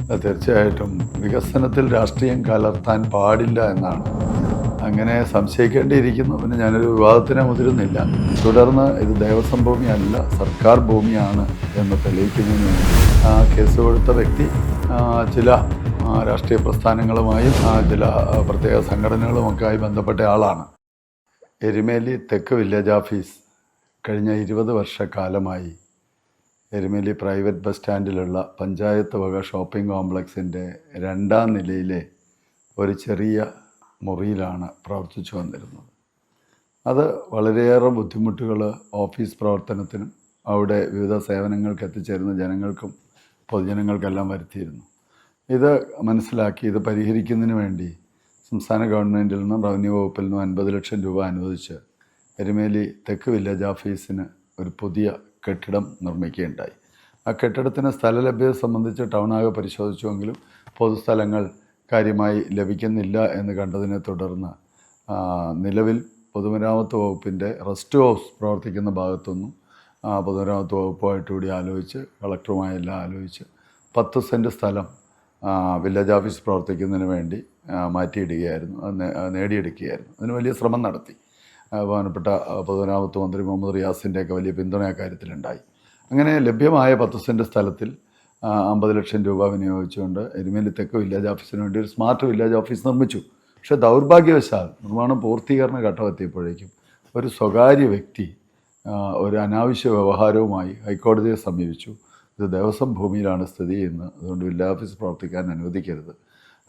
തീർച്ചയായിട്ടും വികസനത്തിൽ രാഷ്ട്രീയം കലർത്താൻ പാടില്ല എന്നാണ്. അങ്ങനെ സംശയിക്കേണ്ടിയിരിക്കുന്നു. പിന്നെ ഞാനൊരു വിവാദത്തിനെ മുതിരുന്നില്ല. തുടർന്ന് ഇത് ദേവസ്വം ഭൂമിയല്ല, സർക്കാർ ഭൂമിയാണ് എന്ന് തെളിയിക്കുന്നതിന് വേണ്ടി കേസ് കൊടുത്ത വ്യക്തി ചില രാഷ്ട്രീയ പ്രസ്ഥാനങ്ങളുമായും ചില പ്രത്യേക സംഘടനകളുമൊക്കെയായി ബന്ധപ്പെട്ട ആളാണ്. എരുമേലി തെക്ക് വില്ലേജ് ഓഫീസ് കഴിഞ്ഞ 20 വർഷക്കാലമായി എരുമേലി പ്രൈവറ്റ് ബസ് സ്റ്റാൻഡിലുള്ള പഞ്ചായത്ത് വക ഷോപ്പിംഗ് കോംപ്ലക്സിൻ്റെ 2ാം നിലയിലെ ഒരു ചെറിയ മുറിയിലാണ് പ്രവർത്തിച്ചു വന്നിരുന്നത്. അത് വളരെയേറെ ബുദ്ധിമുട്ടുകൾ ഓഫീസ് പ്രവർത്തനത്തിനും അവിടെ വിവിധ സേവനങ്ങൾക്ക് എത്തിച്ചേരുന്ന ജനങ്ങൾക്കും പൊതുജനങ്ങൾക്കെല്ലാം വരുത്തിയിരുന്നു. ഇത് മനസ്സിലാക്കി ഇത് പരിഹരിക്കുന്നതിന് വേണ്ടി സംസ്ഥാന ഗവൺമെൻറ്റിൽ നിന്നും റവന്യൂ വകുപ്പിൽ നിന്നും 50 ലക്ഷം രൂപ അനുവദിച്ച് എരുമേലി തെക്ക് വില്ലേജ് ഓഫീസിന് ഒരു പുതിയ കെട്ടിടം നിർമ്മിക്കുകയുണ്ടായി. ആ കെട്ടിടത്തിന് സ്ഥലലഭ്യത സംബന്ധിച്ച് ടൗണാകെ പരിശോധിച്ചുവെങ്കിലും പൊതുസ്ഥലങ്ങൾ കാര്യമായി ലഭിക്കുന്നില്ല എന്ന് കണ്ടതിനെ തുടർന്ന് നിലവിൽ പൊതുമരാമത്ത് വകുപ്പിൻ്റെ റെസ്റ്റ് ഹൗസ് പ്രവർത്തിക്കുന്ന ഭാഗത്തുനിന്നും പൊതുമരാമത്ത് വകുപ്പുമായിട്ട് കൂടി ആലോചിച്ച് കളക്ടറുമായെല്ലാം ആലോചിച്ച് 10 സെൻറ്റ് സ്ഥലം വില്ലേജ് ഓഫീസ് പ്രവർത്തിക്കുന്നതിന് വേണ്ടി മാറ്റിയിടുകയായിരുന്നു, നേടിയെടുക്കുകയായിരുന്നു. അതിന് വലിയ ശ്രമം നടത്തി. ബഹുമാനപ്പെട്ട പൊതുമരാമത്ത് മന്ത്രി മുഹമ്മദ് റിയാസിൻ്റെയൊക്കെ വലിയ പിന്തുണ അക്കാര്യത്തിലുണ്ടായി. അങ്ങനെ ലഭ്യമായ 10 സെൻറ്റ് സ്ഥലത്തിൽ 50 ലക്ഷം രൂപ വിനിയോഗിച്ചുകൊണ്ട് എരുമേലി തെക്ക് വില്ലേജ് ഓഫീസിന് വേണ്ടി ഒരു സ്മാർട്ട് വില്ലേജ് ഓഫീസ് നിർമ്മിച്ചു. പക്ഷേ ദൗർഭാഗ്യവശാൽ നിർമ്മാണം പൂർത്തീകരണ ഘട്ടമെത്തിയപ്പോഴേക്കും ഒരു സ്വകാര്യ വ്യക്തി ഒരു അനാവശ്യ വ്യവഹാരവുമായി ഹൈക്കോടതിയെ സമീപിച്ചു. ഇത് ദേവസ്വം ഭൂമിയിലാണ് സ്ഥിതി ചെയ്യുന്നത്, അതുകൊണ്ട് വില്ലേജ് ഓഫീസ് പ്രവർത്തിക്കാൻ അനുവദിക്കരുത്.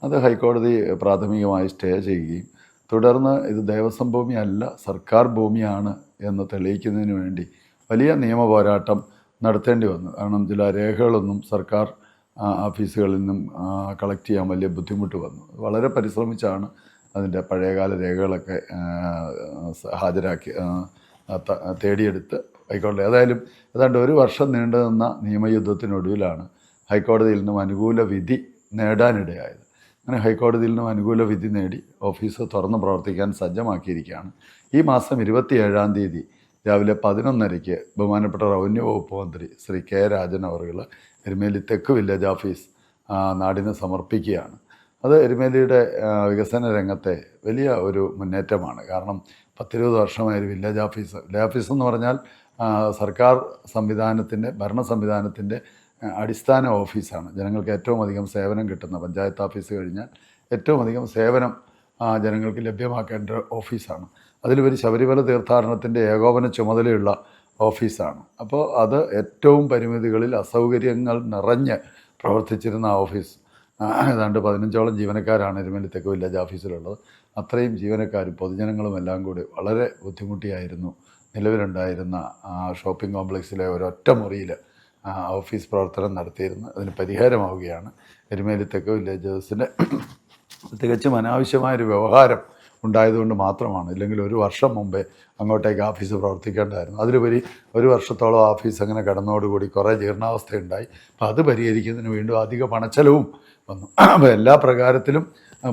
അത് ഹൈക്കോടതി പ്രാഥമികമായി സ്റ്റേ ചെയ്യുകയും തുടർന്ന് ഇത് ദേവസ്വം ഭൂമിയല്ല, സർക്കാർ ഭൂമിയാണ് എന്ന് തെളിയിക്കുന്നതിന് വേണ്ടി വലിയ നിയമ പോരാട്ടം നടത്തേണ്ടി വന്നു. കാരണം ചില രേഖകളൊന്നും സർക്കാർ ഓഫീസുകളിൽ നിന്നും കളക്ട് ചെയ്യാൻ വലിയ ബുദ്ധിമുട്ട് വന്നു. വളരെ പരിശ്രമിച്ചാണ് അതിൻ്റെ പഴയകാല രേഖകളൊക്കെ ഹാജരാക്കി തേടിയെടുത്ത് ഹൈക്കോടതി ഏതായാലും ഏതാണ്ട് 1 വർഷം നീണ്ടു നിന്ന നിയമയുദ്ധത്തിനൊടുവിലാണ് ഹൈക്കോടതിയിൽ നിന്നും അനുകൂല വിധി നേടാനിടയായത്. അങ്ങനെ ഹൈക്കോടതിയിൽ നിന്നും അനുകൂല വിധി നേടി ഓഫീസ് തുറന്ന് പ്രവർത്തിക്കാൻ സജ്ജമാക്കിയിരിക്കുകയാണ്. ഈ മാസം 27-ാം തീയതി രാവിലെ 11:30 ബഹുമാനപ്പെട്ട റവന്യൂ വകുപ്പ് മന്ത്രി ശ്രീ കെ രാജൻ അവറുകൾ എരുമേലി തെക്ക് വില്ലേജ് ഓഫീസ് നാടിന് സമർപ്പിക്കുകയാണ്. അത് എരുമേലിയുടെ വികസന രംഗത്തെ വലിയ ഒരു മുന്നേറ്റമാണ്. കാരണം 10-20 വർഷമായ ഒരു വില്ലേജ് ഓഫീസ് എന്ന് പറഞ്ഞാൽ സർക്കാർ സംവിധാനത്തിൻ്റെ ഭരണ സംവിധാനത്തിൻ്റെ അടിസ്ഥാന ഓഫീസാണ്. ജനങ്ങൾക്ക് ഏറ്റവും അധികം സേവനം കിട്ടുന്ന പഞ്ചായത്ത് ഓഫീസ് കഴിഞ്ഞാൽ ഏറ്റവും അധികം സേവനം ജനങ്ങൾക്ക് ലഭ്യമാക്കേണ്ട ഓഫീസാണ്. അതിലുപരി ശബരിമല തീർത്ഥാടനത്തിൻ്റെ ഏകോപന ചുമതലയുള്ള ഓഫീസാണ്. അപ്പോൾ അത് ഏറ്റവും പരിമിതികളിൽ അസൗകര്യങ്ങൾ നിറഞ്ഞ് പ്രവർത്തിച്ചിരുന്ന ഓഫീസ്. ഏതാണ്ട് 15ഓളം ജീവനക്കാരാണ് എരുമേലി തെക്ക് വില്ലേജ് ഓഫീസിലുള്ളത്. അത്രയും ജീവനക്കാരും പൊതുജനങ്ങളും എല്ലാം കൂടി വളരെ ബുദ്ധിമുട്ടിയായിരുന്നു നിലവിലുണ്ടായിരുന്ന ഷോപ്പിംഗ് കോംപ്ലക്സിലെ ഒരൊറ്റ മുറിയിൽ ഓഫീസ് പ്രവർത്തനം നടത്തിയിരുന്നു. അതിന് പരിഹാരമാവുകയാണ്. എരുമേലി തെക്ക് വില്ലേജേഴ്സിൻ്റെ തികച്ചും അനാവശ്യമായൊരു വ്യവഹാരം ഉണ്ടായതുകൊണ്ട് മാത്രമാണ്. ഇല്ലെങ്കിൽ 1 വർഷം മുമ്പേ അങ്ങോട്ടേക്ക് ഓഫീസ് പ്രവർത്തിക്കേണ്ടതായിരുന്നു. അതിലുപരി 1 വർഷത്തോളം ഓഫീസ് അങ്ങനെ കടന്നോടുകൂടി കുറേ ജീർണാവസ്ഥയുണ്ടായി. അപ്പോൾ അത് പരിഹരിക്കുന്നതിന് വീണ്ടും അധിക പണച്ചെലവും വന്നു. അപ്പോൾ എല്ലാ പ്രകാരത്തിലും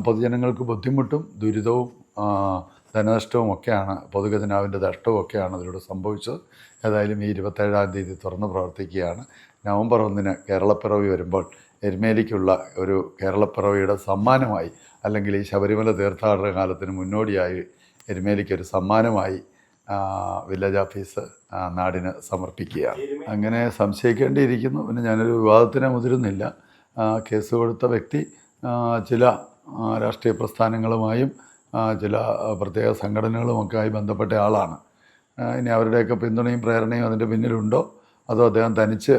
പൊതുജനങ്ങൾക്ക് ബുദ്ധിമുട്ടും ദുരിതവും ധനനഷ്ടവും ഒക്കെയാണ്, പൊതുഖജനാവിൻ്റെ നഷ്ടവും ഒക്കെയാണ് അതിലൂടെ സംഭവിച്ചത്. ഏതായാലും ഈ 27-ാം തീയതി തുറന്ന് പ്രവർത്തിക്കുകയാണ്. നവംബർ 1-ന് കേരളപ്പിറവി വരുമ്പോൾ എരുമേലിക്കുള്ള ഒരു കേരളപ്പിറവിയുടെ സമ്മാനമായി, അല്ലെങ്കിൽ ഈ ശബരിമല തീർത്ഥാടന കാലത്തിന് മുന്നോടിയായി എരുമേലിക്കൊരു സമ്മാനമായി വില്ലേജ് ഓഫീസ് നാടിന് സമർപ്പിക്കുകയാണ്. അങ്ങനെ സംശയിക്കേണ്ടിയിരിക്കുന്നു. പിന്നെ ഞാനൊരു വിവാദത്തിനെ മുതിരുന്നില്ല. കേസ് കൊടുത്ത വ്യക്തി ചില രാഷ്ട്രീയ പ്രസ്ഥാനങ്ങളുമായും ചില പ്രത്യേക സംഘടനകളുമൊക്കെയായി ബന്ധപ്പെട്ട ആളാണ്. ഇനി അവരുടെയൊക്കെ പിന്തുണയും പ്രേരണയും അതിൻ്റെ പിന്നിലുണ്ടോ, അതോ അദ്ദേഹം തനിച്ച്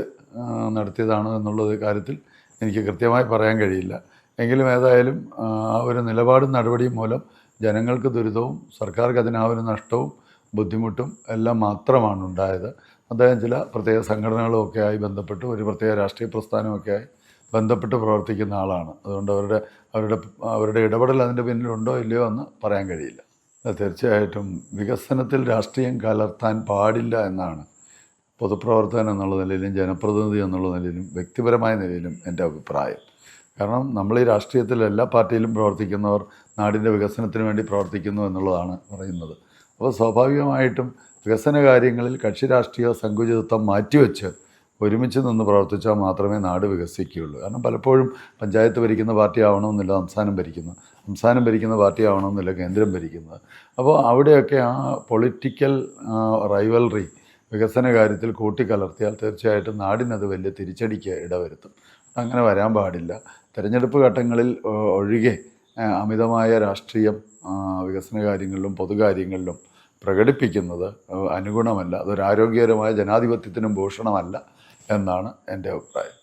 നടത്തിയതാണോ എന്നുള്ളത് കാര്യത്തിൽ എനിക്ക് കൃത്യമായി പറയാൻ കഴിയില്ല. എങ്കിലും ഏതായാലും ആ ഒരു നിലപാടും നടപടിയും മൂലം ജനങ്ങൾക്ക് ദുരിതവും സർക്കാർ ഖജനാവിന് നഷ്ടവും ബുദ്ധിമുട്ടും എല്ലാം മാത്രമാണ് ഉണ്ടായത്. അദ്ദേഹം ചില പ്രത്യേക സംഘടനകളുമൊക്കെയായി ബന്ധപ്പെട്ട് ഒരു പ്രത്യേക രാഷ്ട്രീയ പ്രസ്ഥാനമൊക്കെയായി ബന്ധപ്പെട്ട് പ്രവർത്തിക്കുന്ന ആളാണ്. അതുകൊണ്ട് അവരുടെ ഇടപെടൽ അതിൻ്റെ പിന്നിലുണ്ടോ ഇല്ലയോ എന്ന് പറയാൻ കഴിയില്ല. തീർച്ചയായിട്ടും വികസനത്തിൽ രാഷ്ട്രീയം കലർത്താൻ പാടില്ല എന്നാണ് പൊതുപ്രവർത്തകൻ എന്നുള്ള നിലയിലും ജനപ്രതിനിധി എന്നുള്ള നിലയിലും വ്യക്തിപരമായ നിലയിലും എൻ്റെ അഭിപ്രായം. കാരണം നമ്മൾ ഈ രാഷ്ട്രീയത്തിൽ എല്ലാ പാർട്ടിയിലും പ്രവർത്തിക്കുന്നവർ നാടിൻ്റെ വികസനത്തിന് വേണ്ടി പ്രവർത്തിക്കുന്നു എന്നുള്ളതാണ് പറയുന്നത്. അപ്പോൾ സ്വാഭാവികമായിട്ടും വികസന കാര്യങ്ങളിൽ കക്ഷി രാഷ്ട്രീയ സങ്കുചിതത്വം മാറ്റിവെച്ച് ഒരുമിച്ച് നിന്ന് പ്രവർത്തിച്ചാൽ മാത്രമേ നാട് വികസിക്കുകയുള്ളൂ. കാരണം പലപ്പോഴും പഞ്ചായത്ത് ഭരിക്കുന്ന പാർട്ടി ആവണമെന്നില്ല സംസ്ഥാനം ഭരിക്കുന്ന പാർട്ടി ആവണമെന്നില്ല കേന്ദ്രം ഭരിക്കുന്നത്. അപ്പോൾ അവിടെയൊക്കെ ആ പൊളിറ്റിക്കൽ റൈവൽറി വികസന കാര്യത്തിൽ കൂട്ടിക്കലർത്തിയാൽ തീർച്ചയായിട്ടും നാടിനത് വലിയ തിരിച്ചടിക്ക് ഇടവരുത്തും. അങ്ങനെ വരാൻ പാടില്ല. തെരഞ്ഞെടുപ്പ് ഘട്ടങ്ങളിൽ ഒഴികെ അമിതമായ രാഷ്ട്രീയം വികസന കാര്യങ്ങളിലും പൊതുകാര്യങ്ങളിലും പ്രകടിപ്പിക്കുന്നത് അനുഗുണമല്ല. അതൊരു ആരോഗ്യകരമായ ജനാധിപത്യത്തിനും ഭൂഷണമല്ല എന്നാണ് എൻ്റെ അഭിപ്രായം.